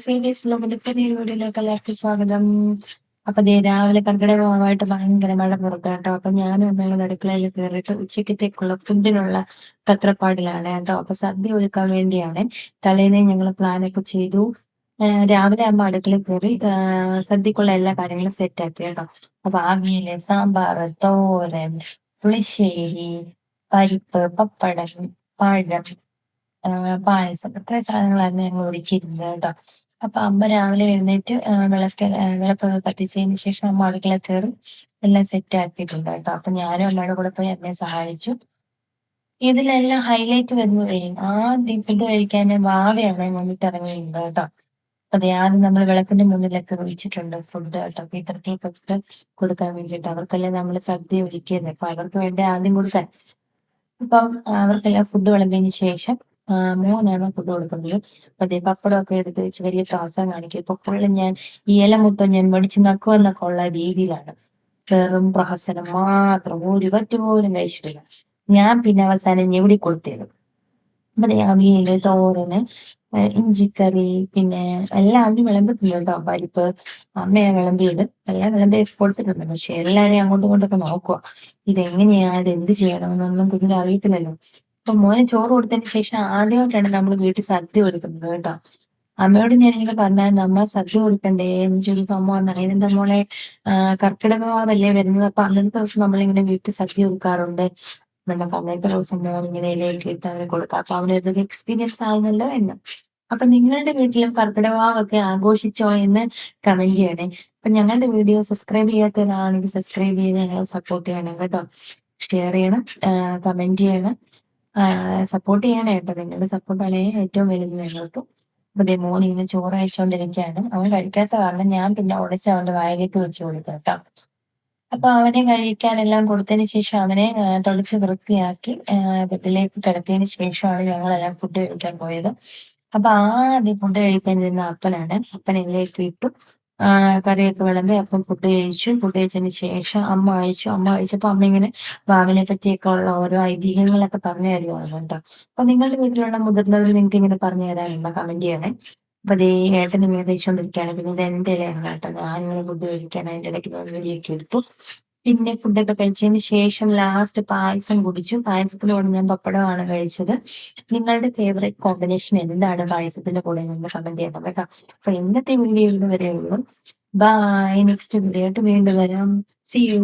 Series ലോകിന്റെ പുതിയ വീഡിയോയിലേക്ക് എല്ലാവർക്കും സ്വാഗതം. അപ്പൊ ദേ രാവിലെ കർക്കിടകമായിട്ട് ഭയങ്കര മഴ പുറത്ത് കേട്ടോ. അപ്പൊ ഞാനും എന്നുള്ള അടുക്കളയിൽ കയറിയിട്ട് ഉച്ചക്കത്തേക്കുള്ള ഫുഡിനുള്ള തത്രപ്പാടിലാണ് കേട്ടോ. അപ്പൊ സദ്യ ഒരുക്കാൻ വേണ്ടിയാണ്. തലേന്നേ ഞങ്ങൾ പ്ലാനൊക്കെ ചെയ്തു. രാവിലെ ആകുമ്പോൾ അടുക്കളയിൽ കയറി സദ്യക്കുള്ള എല്ലാ കാര്യങ്ങളും സെറ്റ് ആക്കി കേട്ടോ. അപ്പൊ അവിയല്, സാമ്പാർ, തോരൻ, പുളിശ്ശേരി, പരിപ്പ്, പപ്പടം, പഴം, പായസം ഇത്രയും സാധനങ്ങളായിരുന്നു ഞങ്ങൾ ഒരുക്കിയിരുന്നത് കേട്ടോ. അപ്പൊ അമ്മ രാവിലെ എഴുന്നേറ്റ് വിളക്കൊക്കെ കത്തിച്ചതിന് ശേഷം അമ്മ അടുക്കള കയറി എല്ലാം സെറ്റ് ആക്കിയിട്ടുണ്ട് കേട്ടോ. അപ്പൊ ഞാനും അമ്മയുടെ കൂടെ പോയി അമ്മയെ സഹായിച്ചു. ഇതിലെല്ലാം ഹൈലൈറ്റ് വരുന്നതേ ആദ്യം ഫുഡ് കഴിക്കാൻ വാവയാണ് മുന്നിട്ട് ഇറങ്ങിയിട്ടുണ്ട് കേട്ടോ. അതെ, ആദ്യം നമ്മൾ വിളക്കിന്റെ മുന്നിലൊക്കെ ഒഴിച്ചിട്ടുണ്ട് ഫുഡ് കേട്ടോ. പിതൃക്കൾക്കൊക്കെ കൊടുക്കാൻ വേണ്ടിയിട്ട് അവർക്കെല്ലാം നമ്മൾ സദ്യ ഒരുക്കിയത്. അപ്പൊ അവർക്ക് വേണ്ടി ആദ്യം കൊടുക്കാൻ. അപ്പം അവർക്കെല്ലാം ഫുഡ് വിളമ്പിയതിന് ശേഷം മോനാണ് ഫുഡ് കൊടുക്കുന്നത്. അപ്പൊ അതേ പപ്പടമൊക്കെ എടുത്ത് വെച്ച് വലിയ ത്രാസം കാണിക്കും. ഇപ്പൊ ഫുള്ള് ഞാൻ ഈ ഇല മൊത്തം ഞാൻ മടിച്ച് നക്കുവെന്നൊക്കെ ഉള്ള രീതിയിലാണ്. വെറും പ്രഹസനം മാത്രം, ഒരു പറ്റ് പോലും കഴിച്ചിട്ടില്ല. ഞാൻ പിന്നെ അവസാനം ഞെവിടി കൊടുത്തത്. അപ്പൊ ദേ അവിയല്, തോരന്, ഇഞ്ചിക്കറി, പിന്നെ എല്ലാം അവന് വിളമ്പിട്ടില്ല കേട്ടോ. പരിപ്പ് അമ്മയാ വിളമ്പിയത്. എല്ലാം വിളമ്പി കൊടുത്തിട്ടുണ്ട്. പക്ഷെ എല്ലാരെയും അങ്ങോട്ടും ഇങ്ങോട്ടൊക്കെ നോക്കുക, ഇതെങ്ങനെയാ, ഇത് എന്ത് ചെയ്യണമെന്നൊന്നും കുഞ്ഞിന് അറിയത്തില്ലല്ലോ. അപ്പൊ മോനെ ചോറ് കൊടുത്തതിന് ശേഷം ആദ്യമായിട്ടാണ് നമ്മൾ വീട്ടിൽ സദ്യ ഒരുക്കുന്നത് കേട്ടോ. അമ്മയോട് ഞാൻ ഇങ്ങനെ പറഞ്ഞായിരുന്നു, അമ്മ സദ്യ ഒരുക്കണ്ടേ എന്ന് ചോദിക്കുമ്പോ അമ്മ പറഞ്ഞു, അതിനെന്താ മോളെ, കർക്കിടകമാവല്ലേ വരുന്നത്, അപ്പൊ അന്നത്തെ ദിവസം നമ്മളിങ്ങനെ വീട്ടിൽ സദ്യ ഒരുക്കാറുണ്ട് എന്നൊക്കെ. അന്നത്തെ ദിവസം മോൻ ഇങ്ങനെ ഇലയൊക്കെ ഇട്ട് അവന് കൊടുക്കാം. അപ്പൊ അവനൊരു എക്സ്പീരിയൻസ് ആവുന്നല്ലോ എന്ന്. അപ്പൊ നിങ്ങളുടെ വീട്ടിലും കർക്കിടകവാവൊക്കെ ആഘോഷിച്ചോ എന്ന് കമന്റ് ചെയ്യണേ. അപ്പൊ ഞങ്ങളുടെ വീഡിയോ സബ്സ്ക്രൈബ് ചെയ്യാത്തവരാണെങ്കിൽ സബ്സ്ക്രൈബ് ചെയ്ത് ഞങ്ങളെ സപ്പോർട്ട് ചെയ്യണം കേട്ടോ. ഷെയർ ചെയ്യണം, കമന്റ് ചെയ്യണം, സപ്പോർട്ട് ചെയ്യണം കേട്ടോ. നിങ്ങളുടെ സപ്പോർട്ടാണ് ഏറ്റവും വലുത് ഞങ്ങൾക്ക്. അപ്പൊ ദേ മോൻ ഇങ്ങനെ ചോറ് അയച്ചുകൊണ്ടിരിക്കുകയാണ്. അവൻ കഴിക്കാത്ത കാരണം ഞാൻ പിന്നെ ഉടച്ച് അവന്റെ വായിലേക്ക് വെച്ച് കൊടുക്കാം കേട്ടോ. അപ്പൊ അവനെ കഴിക്കാനെല്ലാം കൊടുത്തതിന് ശേഷം അവനെ തുടച്ച് വൃത്തിയാക്കി ബെഡിലേക്ക് കിടത്തിയതിന് ശേഷമാണ് ഞങ്ങളെല്ലാം ഫുഡ് കഴിക്കാൻ പോയത്. അപ്പൊ ആദ്യം ഫുഡ് കഴിക്കാൻ ഇരുന്ന അപ്പനാണ്. അപ്പൻ എല്ലാം ഇട്ടു, കറിയൊക്കെ വിളമ്പി അപ്പം ഫുഡ് കഴിച്ചു. ഫുഡ് കഴിച്ചതിന് ശേഷം അമ്മ കഴിച്ചു. അമ്മ കഴിച്ചപ്പോ അമ്മ ഇങ്ങനെ വാവിനെ പറ്റിയൊക്കെ ഉള്ള ഓരോ ഐതിഹ്യങ്ങളൊക്കെ പറഞ്ഞു തരുവായിരുന്നു കേട്ടോ. അപ്പൊ നിങ്ങളുടെ വീട്ടിലുള്ള മുതിർന്നവർ നിങ്ങൾക്ക് ഇങ്ങനെ പറഞ്ഞു തരാറുണ്ടോ? കമന്റ് ചെയ്യണേ. അപ്പൊ ദേ ഏട്ടൻ ഇങ്ങനെ കഴിച്ചോണ്ടിരിക്കുകയാണ്. പിന്നെ ഇത് എന്റെ ഇലയാണ് കേട്ടോ. ഞാനിങ്ങനെ ഫുഡ് കഴിക്കാൻ അതിന്റെ ഇടയ്ക്ക് വീഡിയോക്കെ എടുത്തു. പിന്നെ ഫുഡൊക്കെ കഴിച്ചതിന് ശേഷം ലാസ്റ്റ് പായസം കുടിച്ചു. പായസത്തിനോട് ഞാൻ പപ്പടമാണ് കഴിച്ചത്. നിങ്ങളുടെ ഫേവറേറ്റ് കോമ്പിനേഷൻ എന്താണ് പായസത്തിന്റെ കൂടെ എന്ന് കമന്റ് ചെയ്യണം കേട്ടോ. അപ്പൊ ഇന്നത്തെ വീഡിയോ ഇവിടെ വരെയുള്ളൂ. ബൈ. നെക്സ്റ്റ് വീഡിയോ ആയിട്ട് വീണ്ടും വരാം. See U.